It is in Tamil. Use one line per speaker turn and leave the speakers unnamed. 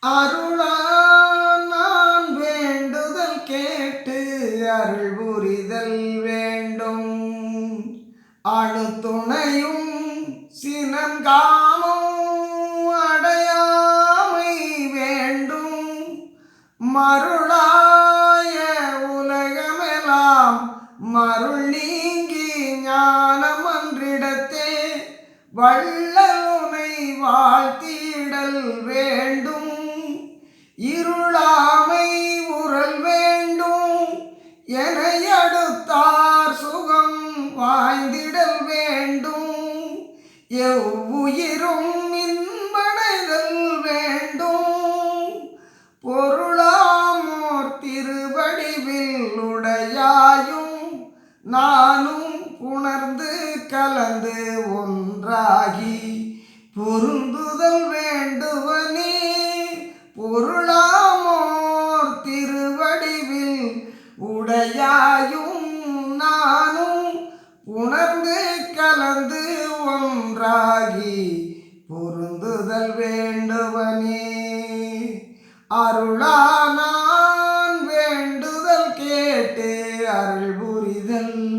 அருளால் நான் வேண்டுதல் கேட்டு அருள் புரிதல் வேண்டும். அணுத்துணையும் சினங்காமும் அடையாமை வேண்டும். மருளாய உலகமெல்லாம் மருள் நீங்கி ஞானமன்றிடத்தே வள்ளலுனை வாழ்த்திடல் வேண்டும். இருளாமை உறல் வேண்டும் என அடுத்தார் சுகம் வாய்ந்திடல் வேண்டும். எவ்வுயிரும் இன்படைதல் வேண்டும். பொருளாமோர் திருவடிவில் உடையாயும் நானும் உணர்ந்து கலந்து ஒன்றாகி பொருந்துதல் வேண்டுவனே. பொருளாமோர் திருவடிவில் உடையாயும் நானும் உணர்ந்து கலந்து ஒன்றாகி பொருந்துதல் வேண்டுவனே. அருளானான் வேண்டுதல் கேட்டு அருள் புரிதல்